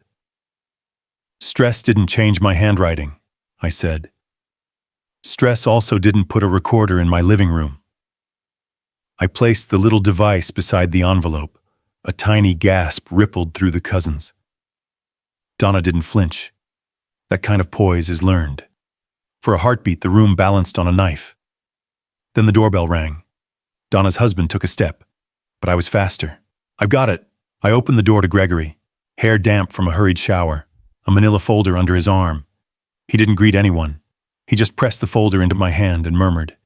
Speaker 1: Stress didn't change my handwriting, I said. Stress also didn't put a recorder in my living room. I placed the little device beside the envelope. A tiny gasp rippled through the cousins. Donna didn't flinch. That kind of poise is learned. For a heartbeat, the room balanced on a knife. Then the doorbell rang. Donna's husband took a step, but I was faster. I've got it. I opened the door to Gregory, hair damp from a hurried shower, a manila folder under his arm. He didn't greet anyone. He just pressed the folder into my hand and murmured,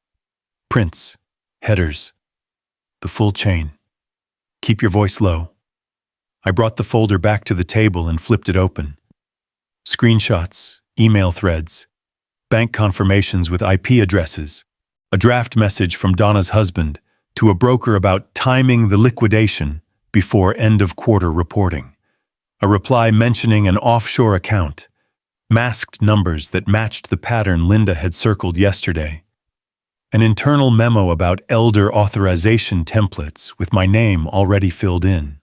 Speaker 1: prints, headers, the full chain. Keep your voice low. I brought the folder back to the table and flipped it open. Screenshots, email threads, bank confirmations with IP addresses, a draft message from Donna's husband to a broker about timing the liquidation before end-of-quarter reporting, a reply mentioning an offshore account, masked numbers that matched the pattern Linda had circled yesterday, an internal memo about elder authorization templates with my name already filled in.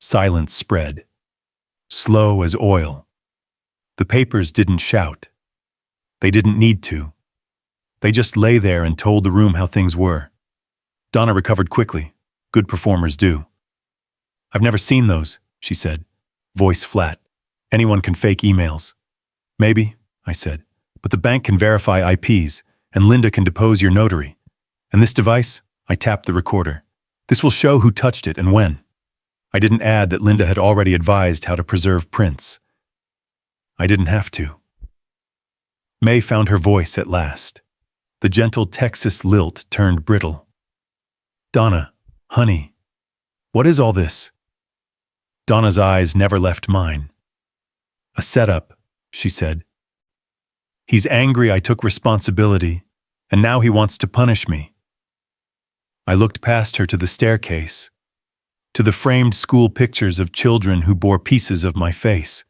Speaker 1: Silence spread, slow as oil. The papers didn't shout. They didn't need to. They just lay there and told the room how things were. Donna recovered quickly. Good performers do. I've never seen those, she said, voice flat. Anyone can fake emails. Maybe, I said, but the bank can verify IPs, and Linda can depose your notary. And this device? I tapped the recorder. This will show who touched it and when. I didn't add that Linda had already advised how to preserve prints. I didn't have to. May found her voice at last. The gentle Texas lilt turned brittle. Donna, honey, what is all this? Donna's eyes never left mine. A setup, she said. He's angry I took responsibility, and now he wants to punish me. I looked past her to the staircase, to the framed school pictures of children who bore pieces of my face.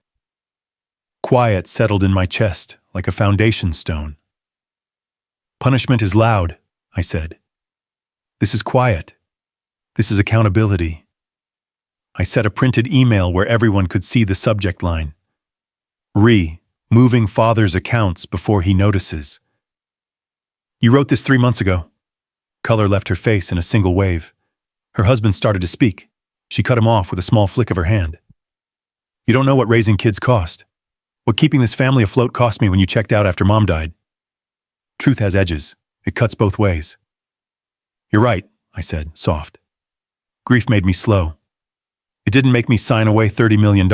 Speaker 1: Quiet settled in my chest like a foundation stone. Punishment is loud, I said. This is quiet. This is accountability. I set a printed email where everyone could see the subject line. Moving father's accounts before he notices. You wrote this 3 months ago. Color left her face in a single wave. Her husband started to speak. She cut him off with a small flick of her hand. You don't know what raising kids cost. What keeping this family afloat cost me when you checked out after Mom died. Truth has edges. It cuts both ways. You're right, I said, soft. Grief made me slow. It didn't make me sign away $30 million.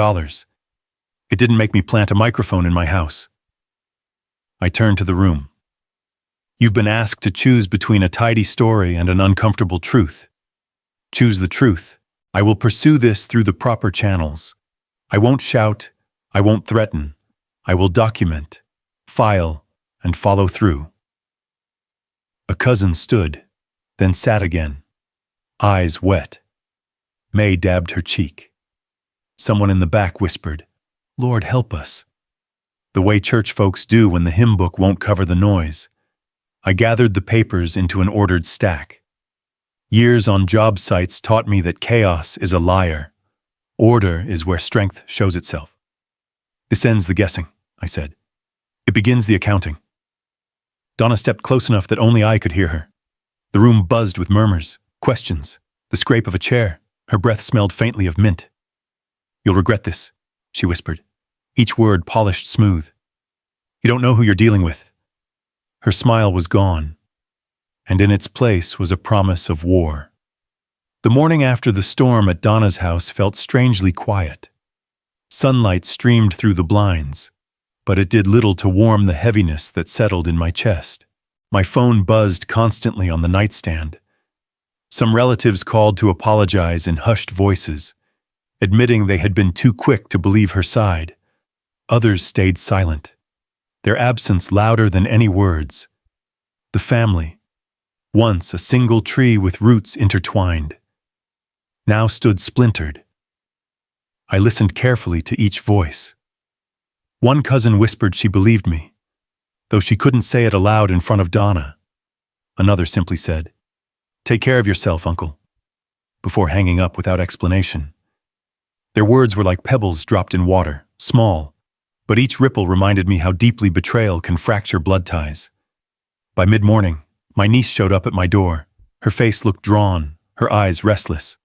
Speaker 1: It didn't make me plant a microphone in my house. I turned to the room. You've been asked to choose between a tidy story and an uncomfortable truth. Choose the truth. I will pursue this through the proper channels. I won't shout. I won't threaten. I will document, file, and follow through. A cousin stood, then sat again, eyes wet. May dabbed her cheek. Someone in the back whispered, Lord help us. The way church folks do when the hymn book won't cover the noise. I gathered the papers into an ordered stack. Years on job sites taught me that chaos is a liar. Order is where strength shows itself. This ends the guessing, I said. It begins the accounting. Donna stepped close enough that only I could hear her. The room buzzed with murmurs, questions, the scrape of a chair. Her breath smelled faintly of mint. You'll regret this, she whispered, each word polished smooth. You don't know who you're dealing with. Her smile was gone, and in its place was a promise of war. The morning after the storm at Donna's house felt strangely quiet. Sunlight streamed through the blinds, but it did little to warm the heaviness that settled in my chest. My phone buzzed constantly on the nightstand. Some relatives called to apologize in hushed voices, admitting they had been too quick to believe her side. Others stayed silent, their absence louder than any words. The family, once a single tree with roots intertwined, now stood splintered. I listened carefully to each voice. One cousin whispered she believed me, though she couldn't say it aloud in front of Donna. Another simply said, "Take care of yourself, uncle," before hanging up without explanation. Their words were like pebbles dropped in water, small, but each ripple reminded me how deeply betrayal can fracture blood ties. By mid-morning, my niece showed up at my door. Her face looked drawn, her eyes restless.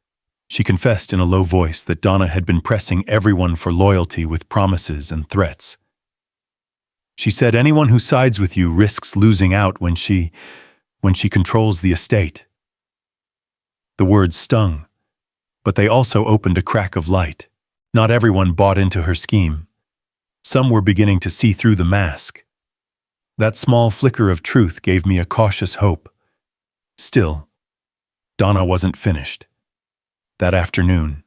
Speaker 1: She confessed in a low voice that Donna had been pressing everyone for loyalty with promises and threats. She said anyone who sides with you risks losing out when she controls the estate. The words stung, but they also opened a crack of light. Not everyone bought into her scheme. Some were beginning to see through the mask. That small flicker of truth gave me a cautious hope. Still, Donna wasn't finished. That afternoon,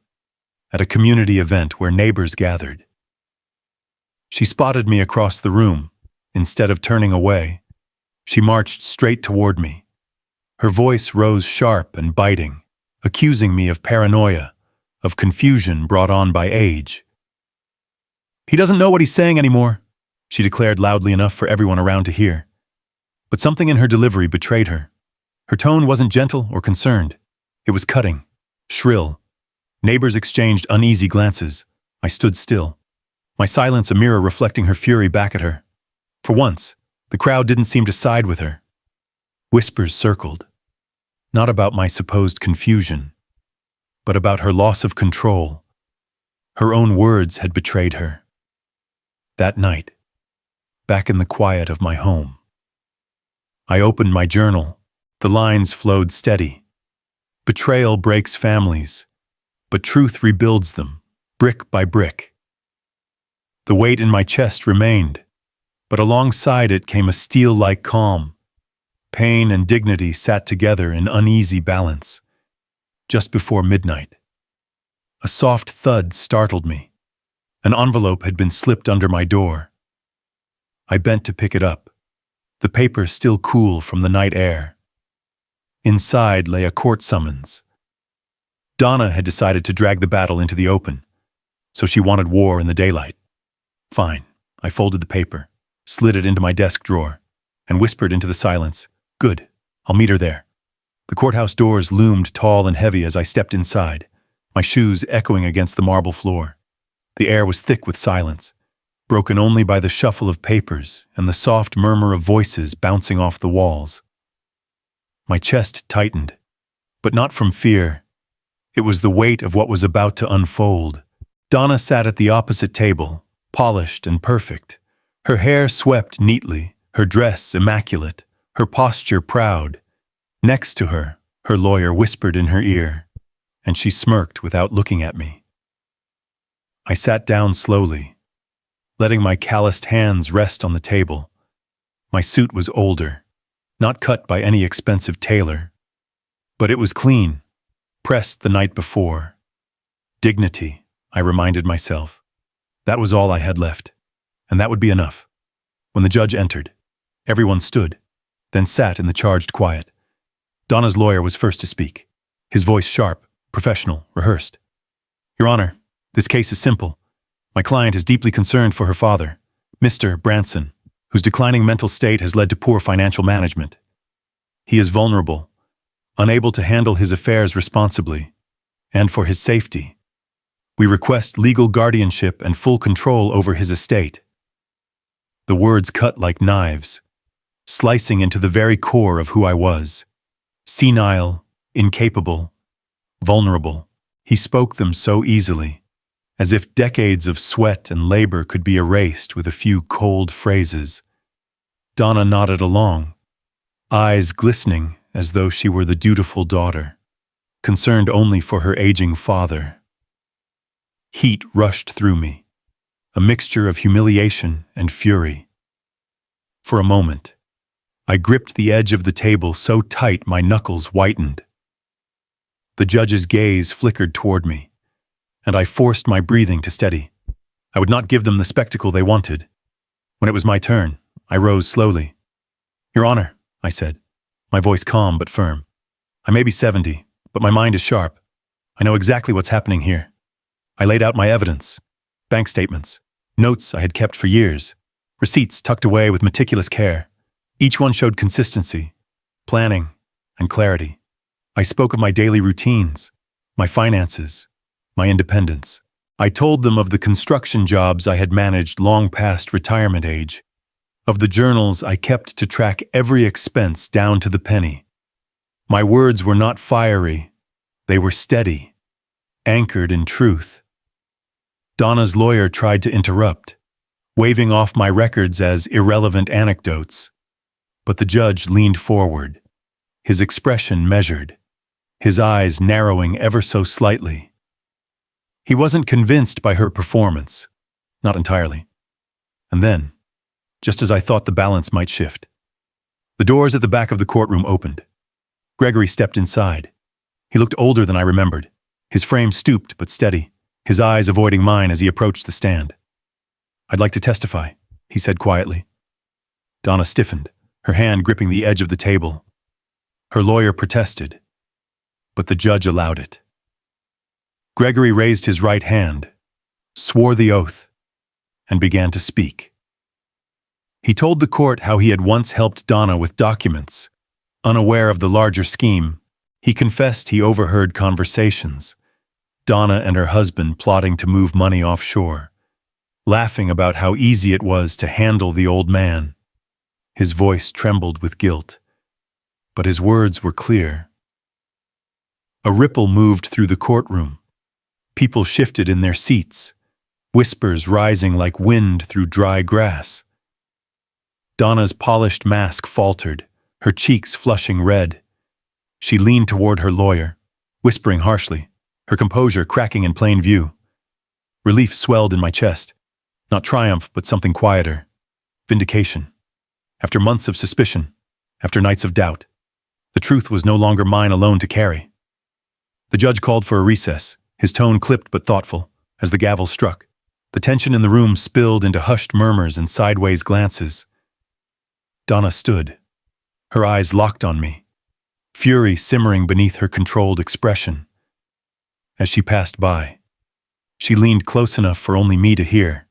Speaker 1: at a community event where neighbors gathered, she spotted me across the room. Instead of turning away, she marched straight toward me. Her voice rose sharp and biting, accusing me of paranoia, of confusion brought on by age. "He doesn't know what he's saying anymore," she declared loudly enough for everyone around to hear. But something in her delivery betrayed her. Her tone wasn't gentle or concerned. It was cutting, shrill. Neighbors exchanged uneasy glances. I stood still, my silence a mirror reflecting her fury back at her. For once, the crowd didn't seem to side with her. Whispers circled, not about my supposed confusion, but about her loss of control. Her own words had betrayed her. That night, back in the quiet of my home, I opened my journal. The lines flowed steady. Betrayal breaks families, but truth rebuilds them, brick by brick. The weight in my chest remained, but alongside it came a steel-like calm. Pain and dignity sat together in uneasy balance. Just before midnight, a soft thud startled me. An envelope had been slipped under my door. I bent to pick it up, the paper still cool from the night air. Inside lay a court summons. Donna had decided to drag the battle into the open, so she wanted war in the daylight. Fine, I folded the paper, slid it into my desk drawer, and whispered into the silence, "Good, I'll meet her there." The courthouse doors loomed tall and heavy as I stepped inside, my shoes echoing against the marble floor. The air was thick with silence, broken only by the shuffle of papers and the soft murmur of voices bouncing off the walls. My chest tightened, but not from fear. It was the weight of what was about to unfold. Donna sat at the opposite table, polished and perfect, her hair swept neatly, her dress immaculate, her posture proud. Next to her, her lawyer whispered in her ear, and she smirked without looking at me. I sat down slowly, letting my calloused hands rest on the table. My suit was older, not cut by any expensive tailor, but it was clean, pressed the night before. Dignity, I reminded myself. That was all I had left, and that would be enough. When the judge entered, everyone stood, then sat in the charged quiet. Donna's lawyer was first to speak, his voice sharp, professional, rehearsed. "Your Honor, this case is simple. My client is deeply concerned for her father, Mr. Branson, whose declining mental state has led to poor financial management. He is vulnerable, unable to handle his affairs responsibly, and for his safety, we request legal guardianship and full control over his estate." The words cut like knives, slicing into the very core of who I was. Senile, incapable, vulnerable. He spoke them so easily, as if decades of sweat and labor could be erased with a few cold phrases. Donna nodded along, eyes glistening as though she were the dutiful daughter, concerned only for her aging father. Heat rushed through me, a mixture of humiliation and fury. For a moment, I gripped the edge of the table so tight my knuckles whitened. The judge's gaze flickered toward me, and I forced my breathing to steady. I would not give them the spectacle they wanted. When it was my turn, I rose slowly. "Your Honor," I said, my voice calm but firm. "I may be 70, but my mind is sharp. I know exactly what's happening here. I laid out my evidence, bank statements, notes I had kept for years, receipts tucked away with meticulous care. Each one showed consistency, planning, and clarity. I spoke of my daily routines, my finances, my independence. I told them of the construction jobs I had managed long past retirement age, of the journals I kept to track every expense down to the penny. My words were not fiery, they were steady, anchored in truth. Donna's lawyer tried to interrupt, waving off my records as irrelevant anecdotes. But the judge leaned forward, his expression measured, his eyes narrowing ever so slightly. He wasn't convinced by her performance, not entirely. And then, just as I thought the balance might shift, the doors at the back of the courtroom opened. Gregory stepped inside. He looked older than I remembered, his frame stooped but steady, his eyes avoiding mine as he approached the stand. "I'd like to testify," he said quietly. Donna stiffened, her hand gripping the edge of the table. Her lawyer protested, but the judge allowed it. Gregory raised his right hand, swore the oath, and began to speak. He told the court how he had once helped Donna with documents. Unaware of the larger scheme, he confessed he overheard conversations, Donna and her husband plotting to move money offshore, laughing about how easy it was to handle the old man. His voice trembled with guilt, but his words were clear. A ripple moved through the courtroom. People shifted in their seats, whispers rising like wind through dry grass. Donna's polished mask faltered, her cheeks flushing red. She leaned toward her lawyer, whispering harshly, her composure cracking in plain view. Relief swelled in my chest, not triumph but something quieter. Vindication. After months of suspicion, after nights of doubt, the truth was no longer mine alone to carry. The judge called for a recess, his tone clipped but thoughtful, as the gavel struck. The tension in the room spilled into hushed murmurs and sideways glances. Donna stood, her eyes locked on me, fury simmering beneath her controlled expression. As she passed by, she leaned close enough for only me to hear.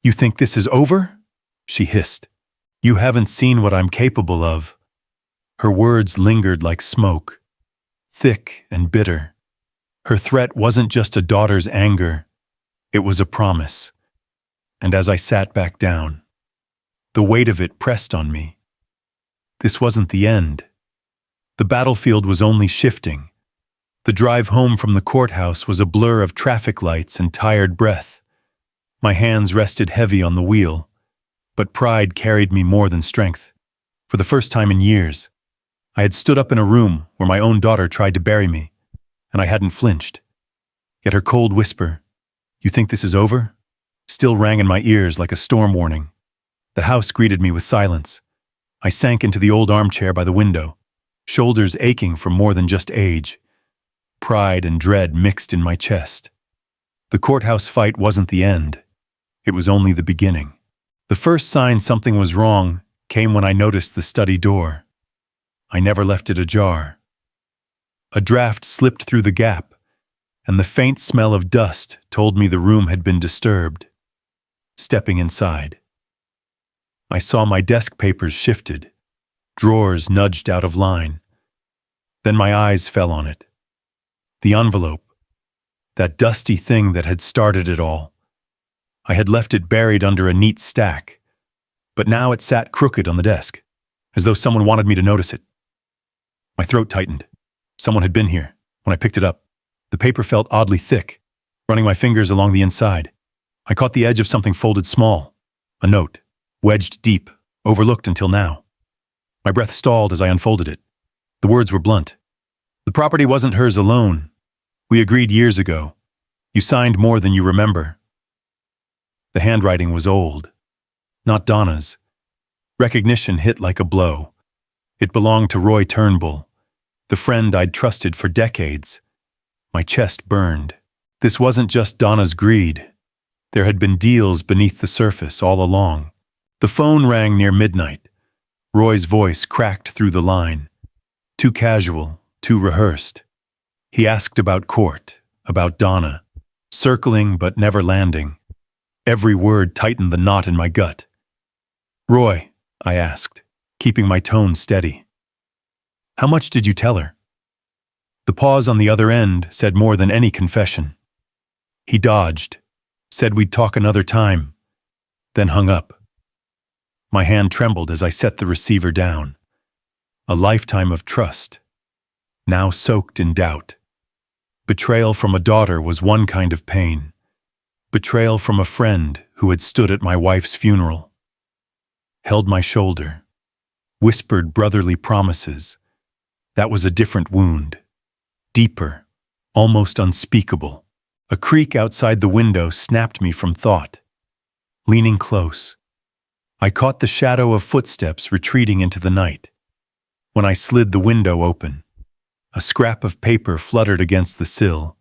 Speaker 1: "You think this is over?" she hissed. "You haven't seen what I'm capable of." Her words lingered like smoke, thick and bitter. Her threat wasn't just a daughter's anger, it was a promise. And as I sat back down, the weight of it pressed on me. This wasn't the end. The battlefield was only shifting. The drive home from the courthouse was a blur of traffic lights and tired breath. My hands rested heavy on the wheel, but pride carried me more than strength. For the first time in years, I had stood up in a room where my own daughter tried to bury me, and I hadn't flinched. Yet her cold whisper, "You think this is over?" still rang in my ears like a storm warning. The house greeted me with silence. I sank into the old armchair by the window, shoulders aching from more than just age. Pride and dread mixed in my chest. The courthouse fight wasn't the end. It was only the beginning. The first sign something was wrong came when I noticed the study door. I never left it ajar. A draft slipped through the gap, and the faint smell of dust told me the room had been disturbed. Stepping inside, I saw my desk papers shifted, drawers nudged out of line. Then my eyes fell on it. The envelope, that dusty thing that had started it all. I had left it buried under a neat stack, but now it sat crooked on the desk, as though someone wanted me to notice it. My throat tightened. Someone had been here. When I picked it up, the paper felt oddly thick, running my fingers along the inside. I caught the edge of something folded small, a note, wedged deep, overlooked until now. My breath stalled as I unfolded it. The words were blunt. "The property wasn't hers alone. We agreed years ago. You signed more than you remember." The handwriting was old, not Donna's. Recognition hit like a blow. It belonged to Roy Turnbull, the friend I'd trusted for decades. My chest burned. This wasn't just Donna's greed. There had been deals beneath the surface all along. The phone rang near midnight. Roy's voice cracked through the line. Too casual, too rehearsed. He asked about court, about Donna, circling but never landing. Every word tightened the knot in my gut. "Roy," I asked, keeping my tone steady, "how much did you tell her?" The pause on the other end said more than any confession. He dodged, said we'd talk another time, then hung up. My hand trembled as I set the receiver down. A lifetime of trust, now soaked in doubt. Betrayal from a daughter was one kind of pain. Betrayal from a friend who had stood at my wife's funeral, held my shoulder, whispered brotherly promises. That was a different wound, deeper, almost unspeakable. A creak outside the window snapped me from thought. Leaning close, I caught the shadow of footsteps retreating into the night. When I slid the window open, a scrap of paper fluttered against the sill.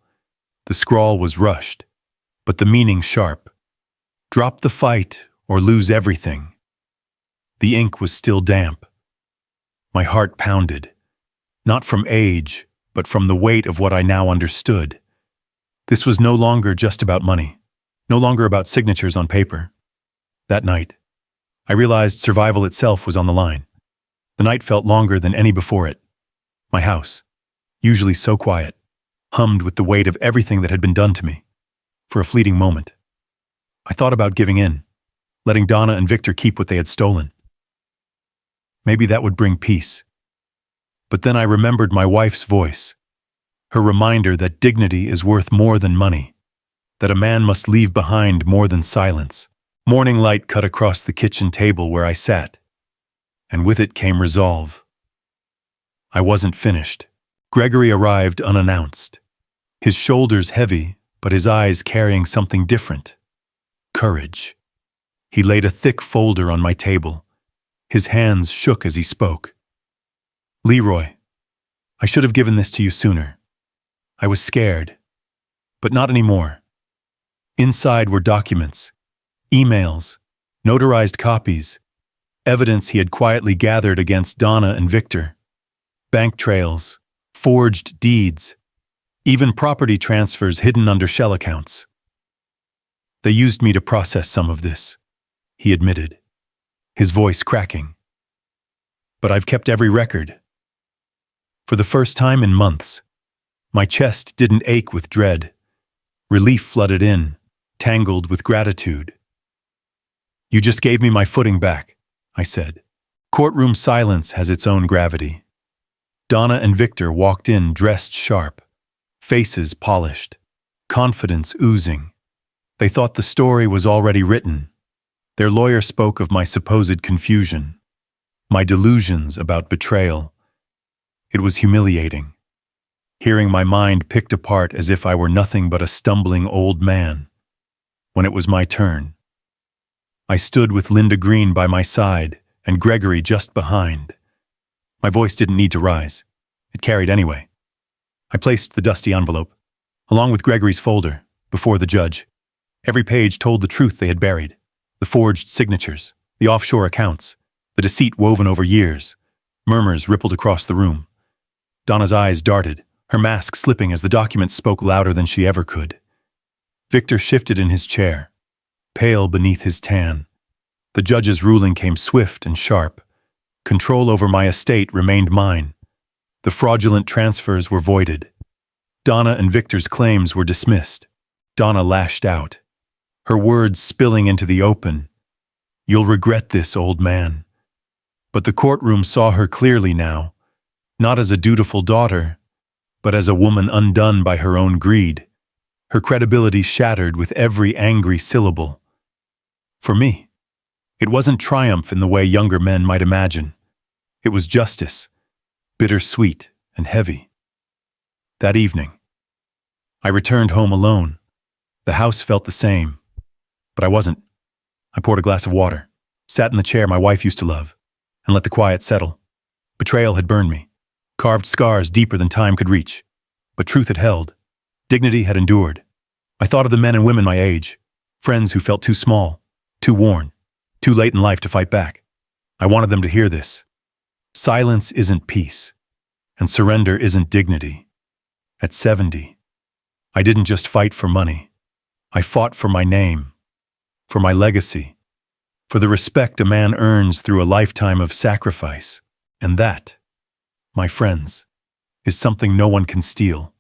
Speaker 1: The scrawl was rushed, but the meaning sharp. Drop the fight or lose everything. The ink was still damp. My heart pounded, not from age, but from the weight of what I now understood. This was no longer just about money, no longer about signatures on paper. That night, I realized survival itself was on the line. The night felt longer than any before it. My house, usually so quiet, hummed with the weight of everything that had been done to me. For a fleeting moment, I thought about giving in, letting Donna and Victor keep what they had stolen. Maybe that would bring peace. But then I remembered my wife's voice, her reminder that dignity is worth more than money, that a man must leave behind more than silence. Morning light cut across the kitchen table where I sat, and with it came resolve. I wasn't finished. Gregory arrived unannounced, his shoulders heavy, but his eyes carrying something different. Courage. He laid a thick folder on my table. His hands shook as he spoke. "Leroy, I should have given this to you sooner. I was scared, but not anymore." Inside were documents, emails, notarized copies, evidence he had quietly gathered against Donna and Victor, bank trails, forged deeds, even property transfers hidden under shell accounts. "They used me to process some of this," he admitted, his voice cracking. "But I've kept every record." For the first time in months, my chest didn't ache with dread. Relief flooded in, tangled with gratitude. "You just gave me my footing back," I said. Courtroom silence has its own gravity. Donna and Victor walked in dressed sharp, faces polished, confidence oozing. They thought the story was already written. Their lawyer spoke of my supposed confusion, my delusions about betrayal. It was humiliating, hearing my mind picked apart as if I were nothing but a stumbling old man. When it was my turn, I stood with Linda Green by my side and Gregory just behind. My voice didn't need to rise. It carried anyway. I placed the dusty envelope, along with Gregory's folder, before the judge. Every page told the truth they had buried, the forged signatures, the offshore accounts, the deceit woven over years. Murmurs rippled across the room. Donna's eyes darted, her mask slipping as the documents spoke louder than she ever could. Victor shifted in his chair, pale beneath his tan. The judge's ruling came swift and sharp. Control over my estate remained mine. The fraudulent transfers were voided. Donna and Victor's claims were dismissed. Donna lashed out, her words spilling into the open. "You'll regret this, old man." But the courtroom saw her clearly now, not as a dutiful daughter, but as a woman undone by her own greed, her credibility shattered with every angry syllable. For me, it wasn't triumph in the way younger men might imagine. It was justice, bittersweet and heavy. That evening, I returned home alone. The house felt the same, but I wasn't. I poured a glass of water, sat in the chair my wife used to love, and let the quiet settle. Betrayal had burned me, carved scars deeper than time could reach. But truth had held. Dignity had endured. I thought of the men and women my age, friends who felt too small, too worn, too late in life to fight back. I wanted them to hear this. Silence isn't peace, and surrender isn't dignity. At 70, I didn't just fight for money. I fought for my name, for my legacy, for the respect a man earns through a lifetime of sacrifice. And that, my friends, is something no one can steal.